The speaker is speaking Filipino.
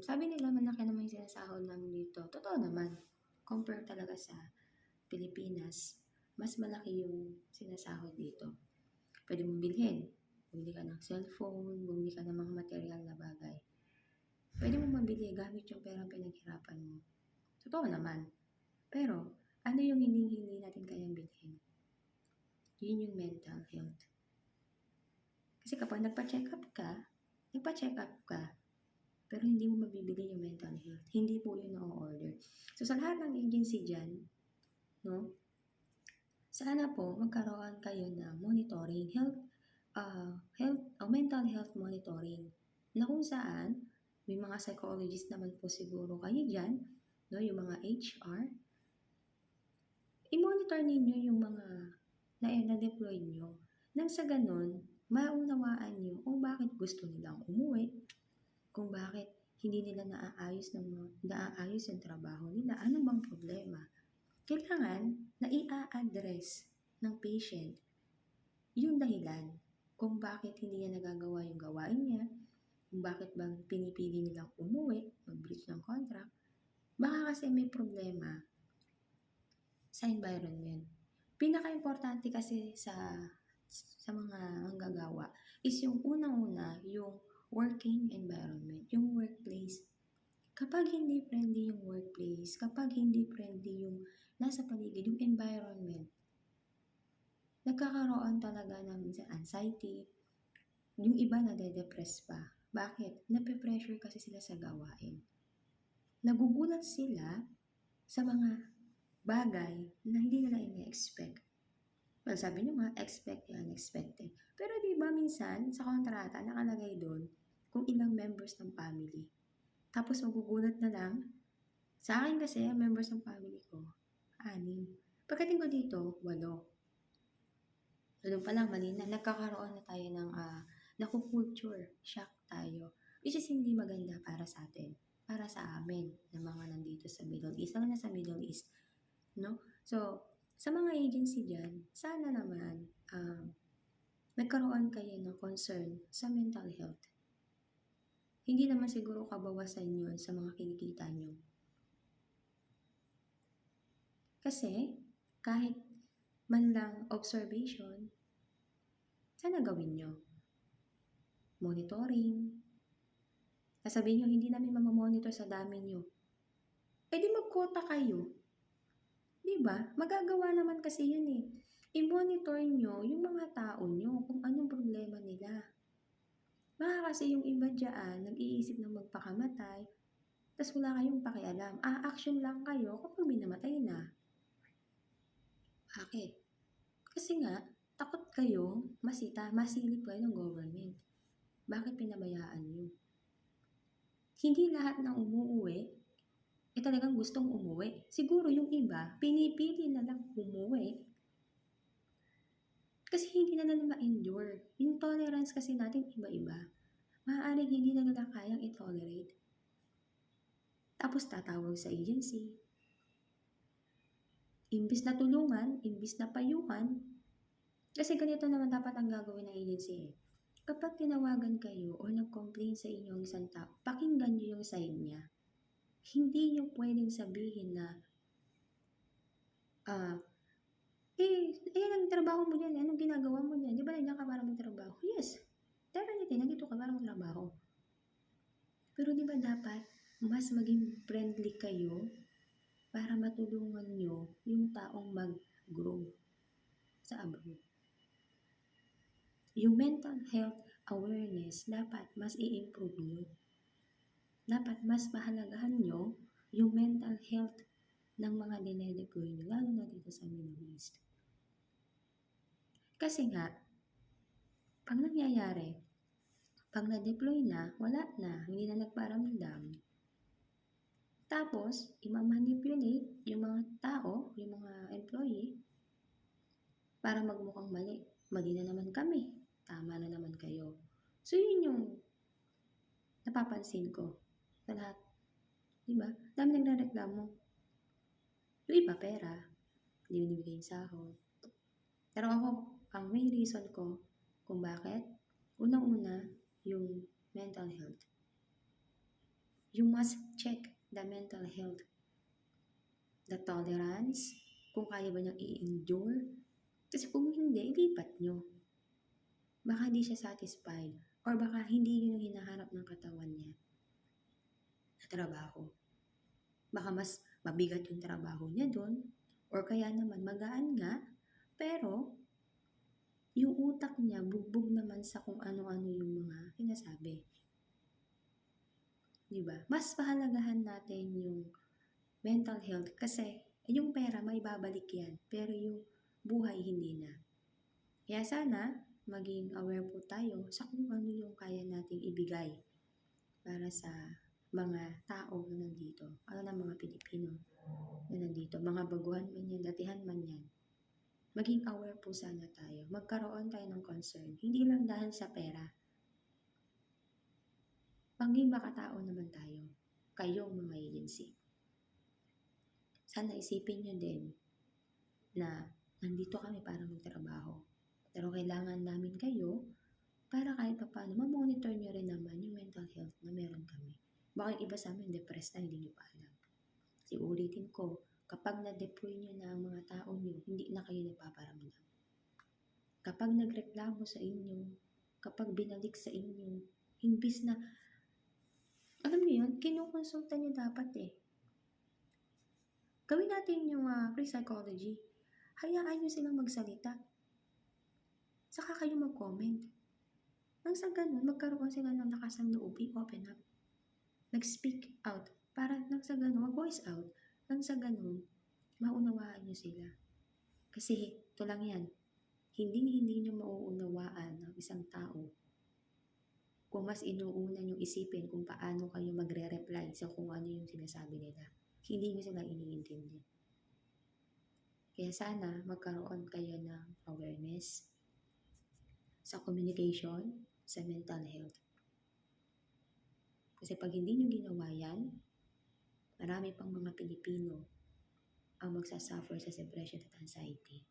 Sabi nila malaki naman yung sinasahod namin dito. Totoo naman. Compare talaga sa Pilipinas, mas malaki yung sinasahod dito. Pwede mong bilhin. Bumili ka ng cellphone, bumili ka ng mga material na bagay. Pwede mong mabili gamit yung perang pinaghirapan mo. Totoo naman. Pero, ano yung hindi natin kayang bilhin? Yun yung mental health. Kasi kapag nagpa-check up ka, pero hindi mo mabibili yung mental health. Hindi po yun na-order. So, sa lahat ng agency dyan, no, sana po magkaroon kayo ng monitoring, mental health monitoring, na kung saan, may mga psychologist naman po siguro kayo dyan, no, yung mga HR, i-monitor ninyo yung mga na-deploy nyo. Nang sa ganun, maunawaan nyo kung bakit gusto nilang umuwi, kung bakit hindi nila naaayos yung trabaho nila, ano bang problema. Kailangan na i-address ng patient yung dahilan kung bakit hindi niya nagagawa yung gawain niya, kung bakit bang pinipili nilang umuwi, mag-breach ng contract. Baka kasi may problema sa environment. Pinaka-importante kasi sa mga manggagawa is yung unang-una, yung working environment, yung workplace. Kapag hindi friendly yung workplace, kapag hindi friendly yung nasa paligid, yung environment, nagkakaroon talaga ng minsan anxiety, yung iba nade-depress pa. Bakit? Nape-pressure kasi sila sa gawain. Nagugulat sila sa mga bagay na hindi nila ina-expect. Well, sabi nyo nga, expect the unexpected. Pero di ba minsan, sa kontrata, nakalagay doon kung ilang members ng family. Tapos magugulat na lang, sa akin kasi, members ng family ko, 6. Pagdating ko dito, 8. Doon pa lang, mali na. Nagkakaroon na tayo ng naku-culture shock tayo. Which is hindi maganda para sa atin. Para sa amin, na mga nandito sa Middle East. Ang nasa Middle East. No? So, sa mga agency dyan, sana naman nagkaroon kayo ng concern sa mental health. Hindi naman siguro kabawasan yun sa mga kinikita nyo. Kasi, kahit man lang observation, sana gawin nyo. Monitoring. Sasabihin nyo, hindi namin mamamonitor sa dami nyo. Eh di magkota kayo. Diba? Magagawa naman kasi yun eh. I-monitor nyo yung mga tao nyo kung anong problema nila. Baka kasi yung iba dyan, nag-iisip na magpakamatay, tapos wala kayong pakialam. Action lang kayo kapag may namatay na. Bakit? Kasi nga, takot kayo masilip kayo ng government. Bakit pinabayaan nyo? Hindi lahat ng umuwi talagang gustong umuwi. Siguro yung iba, pinipili na lang umuwi kasi hindi na nila ma-endure. Yung tolerance kasi natin iba-iba. Maaaring hindi na nila kayang i-tolerate. Tapos tatawag sa agency. Imbis na tulungan, imbis na payuhan, kasi ganito naman dapat ang gagawin ng agency eh. Kapag tinawagan kayo o nag-complain sa inyo ang isang tao, pakinggan nyo yung side niya. Hindi nyo pwedeng sabihin na ang trabaho mo dyan, anong ginagawa mo dyan? Di ba nandiyan ka para magtrabaho? Yes, definitely, nandito ka para magtrabaho. Pero di ba dapat mas maging friendly kayo para matulungan nyo yung taong mag-grow sa abroad. Yung mental health awareness, dapat mas i-improve nyo. Dapat mas pahalagahan nyo yung mental health ng mga dinedeploy nyo, lalo na dito sa Middle East. Kasi nga, pag nangyayari, pag na-deploy na, wala na, hindi na nagparamdam, tapos, i-manipulate yung mga tao, yung mga employee, para magmukhang mali. Mali na naman kami. Tama na naman kayo. So, yun yung napapansin ko sa lahat. Diba? Dami nagre-reklamo. Yung iba pera, hindi binibigay yung sahod. Pero ako, ang main reason ko kung bakit, unang-una, yung mental health. You must check the mental health, the tolerance, kung kaya ba niyang i-endure. Kasi kung hindi, ilipat nyo. Baka di siya satisfied or baka hindi yun yung hinahanap ng katawan niya na trabaho. Baka mas mabigat yung trabaho niya doon or kaya naman magaan nga, pero yung utak niya bugbog naman sa kung ano-ano yung mga sinasabi. Diba? Mas pahalagahan natin yung mental health kasi yung pera may babalik yan, pero yung buhay hindi na. Kaya sana maging aware po tayo sa kung ano yung kaya nating ibigay para sa mga tao na nandito, ng mga Pilipino na nandito, mga baguhan man yan, datihan man yan. Maging aware po sana tayo, magkaroon tayo ng concern, hindi lang dahil sa pera. Maging makatao naman tayo, kayong mga agency. Sana isipin nyo din na nandito kami para magtrabaho. Pero kailangan namin kayo para kahit paano ma-monitor nyo rin naman yung mental health na meron kami. Baka yung iba sa amin depressed na, hindi nyo pa alam. Kasi ulitin ko, kapag na-deploy nyo na ang mga tao nyo, hindi na kayo nagpaparamdam. Kapag nagreklamo sa inyo, kapag binalik sa inyo, imbis na, alam niyo yun, kinukonsulta nyo dapat eh. Gawin natin yung free psychology. Hayaan nyo silang magsalita. Saka kayo mag-comment. Nang sa ganun, magkaroon sila ng lakas ng loob, i-open up. Nag-speak out. Para nang sa ganun, mag-voice out. Nang sa ganun, maunawaan nyo sila. Kasi ito lang yan. Hindi nyo mauunawaan ng isang tao kung mas inuuna nyo isipin kung paano kayo magre-reply sa kung ano yung sinasabi nila. Hindi nyo sila iniintindi. Kaya sana magkaroon kayo ng awareness sa communication, sa mental health. Kasi pag hindi nyo ginawa yan, marami pang mga Pilipino ang magsasuffer sa depression at anxiety.